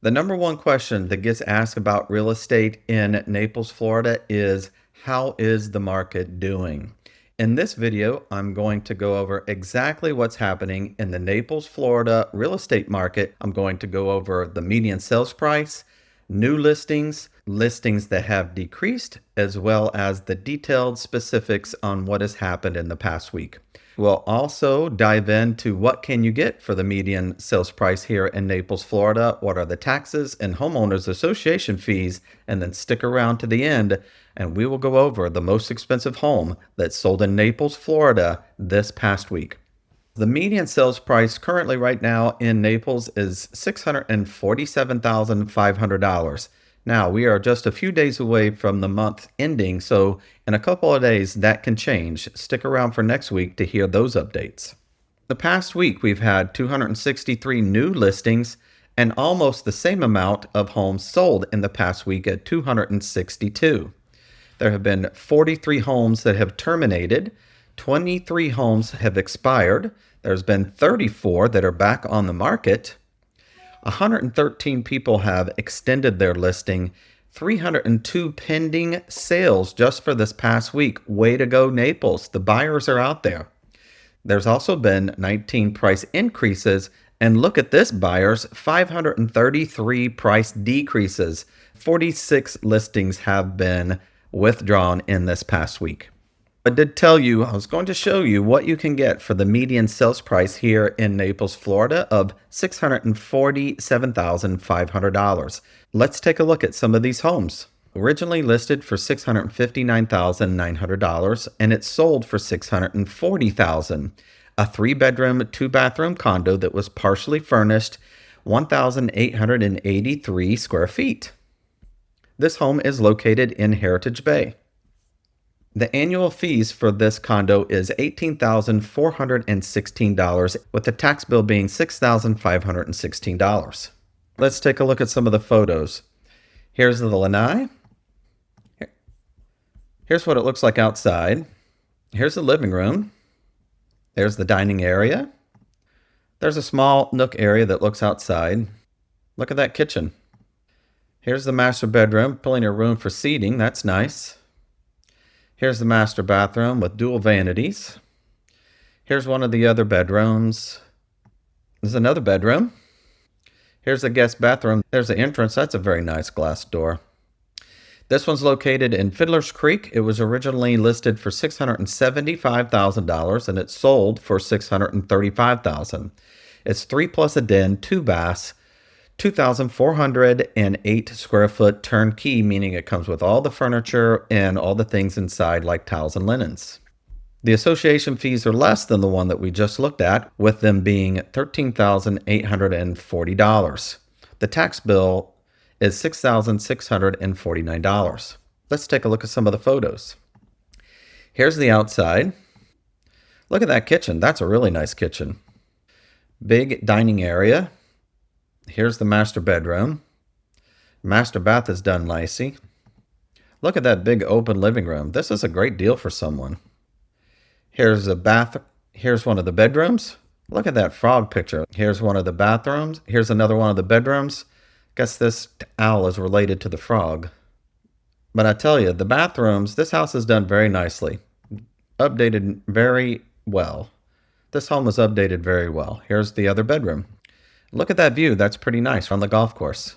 The number one question that gets asked about real estate in Naples, Florida is how is the market doing? In this video, I'm going to go over exactly what's happening in the Naples, Florida real estate market. I'm going to go over the median sales price, new listings, listings that have decreased, as well as the detailed specifics on what has happened in the past week. We'll also dive into what can you get for the median sales price here in Naples, Florida, what are the taxes and homeowners association fees, and then stick around to the end and we will go over the most expensive home that sold in Naples, Florida this past week. The median sales price currently right now in Naples is $647,500. Now, we are just a few days away from the month ending, so in a couple of days that can change. Stick around for next week to hear those updates. The past week, we've had 263 new listings and almost the same amount of homes sold in the past week at 262. There have been 43 homes that have terminated, 23 homes have expired, there's been 34 that are back on the market, 113 people have extended their listing, 302 pending sales just for this past week. Way to go, Naples. The buyers are out there. There's also been 19 price increases, and look at this, buyers, 533 price decreases. 46 listings have been withdrawn in this past week. I did tell you I was going to show you what you can get for the median sales price here in Naples, Florida of $647,500. Let's take a look at some of these homes. Originally listed for $659,900 and it sold for $640,000. A 3-bedroom, 2-bathroom condo that was partially furnished, 1,883 square feet. This home is located in Heritage Bay. The annual fees for this condo is $18,416, with the tax bill being $6,516. Let's take a look at some of the photos. Here's the lanai. Here's what it looks like outside. Here's the living room. There's the dining area. There's a small nook area that looks outside. Look at that kitchen. Here's the master bedroom, plenty of room for seating. That's nice. Here's the master bathroom with dual vanities. Here's one of the other bedrooms. There's another bedroom. Here's the guest bathroom. There's the entrance. That's a very nice glass door. This one's located in Fiddler's Creek. It was originally listed for $675,000 and it sold for $635,000. It's 3 plus a den, 2 baths, 2,408 square foot turnkey, meaning it comes with all the furniture and all the things inside like towels and linens. The association fees are less than the one that we just looked at, with them being $13,840. The tax bill is $6,649. Let's take a look at some of the photos. Here's the outside. Look at that kitchen. That's a really nice kitchen. Big dining area. Here's the master bedroom. Master bath is done nicely. Look at that big open living room. This is a great deal for someone. Here's a bath. Here's one of the bedrooms. Look at that frog picture. Here's one of the bathrooms. Here's another one of the bedrooms. Guess this owl is related to the frog. But I tell you, the bathrooms, this house is done very nicely. Updated very well. This home was updated very well. Here's the other bedroom. Look at that view. That's pretty nice from the golf course.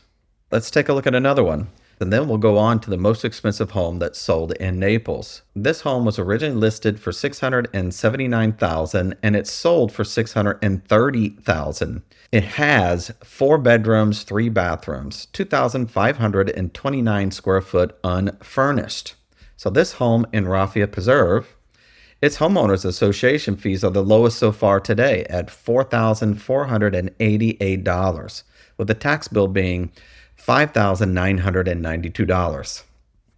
Let's take a look at another one. And then we'll go on to the most expensive home that sold in Naples. This home was originally listed for $679,000 and it sold for $630,000. It has 4 bedrooms, 3 bathrooms, 2,529 square foot unfurnished. So this home in Raffia Preserve, its homeowners association fees are the lowest so far today at $4,488, with the tax bill being $5,992.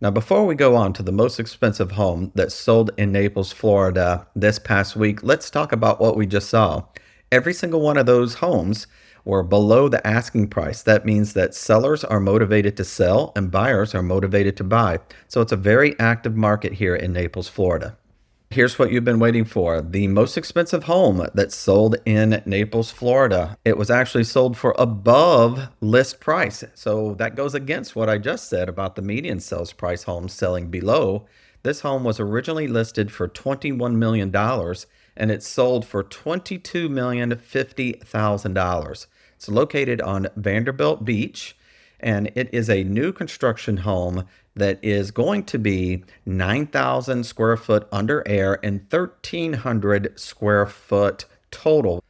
Now, before we go on to the most expensive home that sold in Naples, Florida this past week, let's talk about what we just saw. Every single one of those homes were below the asking price. That means that sellers are motivated to sell and buyers are motivated to buy. So it's a very active market here in Naples, Florida. Here's what you've been waiting for. The most expensive home that's sold in Naples, Florida. It was actually sold for above list price. So that goes against what I just said about the median sales price homes selling below. This home was originally listed for $21 million and it sold for $22,050,000. It's located on Vanderbilt Beach, and it is a new construction home that is going to be 9,000 square foot under air and 1,300 square foot total.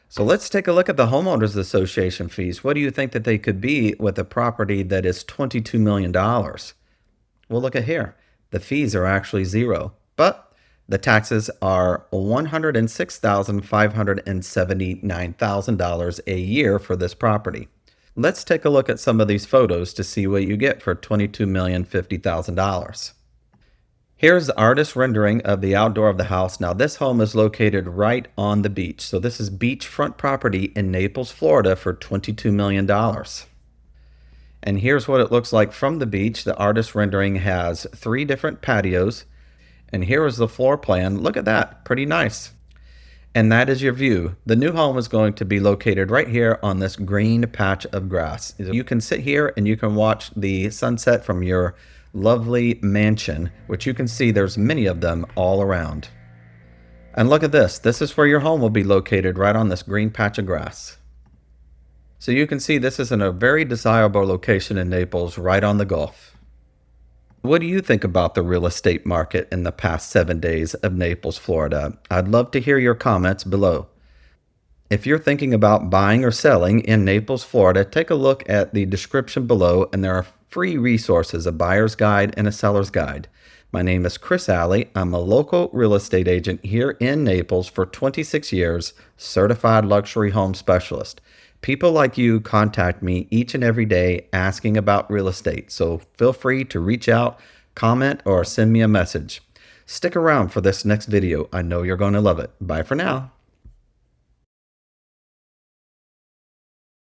So let's take a look at the homeowners association fees. What do you think that they could be with a property that is $22 million? Well, look at here. The fees are actually zero, but the taxes are $106,579 a year for this property. Let's take a look at some of these photos to see what you get for $22,050,000. Here's the artist rendering of the outdoor of the house. Now this home is located right on the beach. So this is beachfront property in Naples, Florida for $22 million. And here's what it looks like from the beach. The artist rendering has 3 different patios. And here is the floor plan. Look at that, pretty nice. And that is your view. The new home is going to be located right here on this green patch of grass. You can sit here and you can watch the sunset from your lovely mansion, which you can see there's many of them all around. And look at this. This is where your home will be located, right on this green patch of grass. So you can see this is in a very desirable location in Naples, right on the Gulf. What do you think about the real estate market in the past 7 days of Naples, Florida? I'd love to hear your comments below. If you're thinking about buying or selling in Naples, Florida, take a look at the description below, and there are free resources, a buyer's guide and a seller's guide. My name is Chris Alley. I'm a local real estate agent here in Naples for 26 years, certified luxury home specialist. People like you contact me each and every day asking about real estate, so feel free to reach out, comment, or send me a message. Stick around for this next video. I know you're going to love it. Bye for now.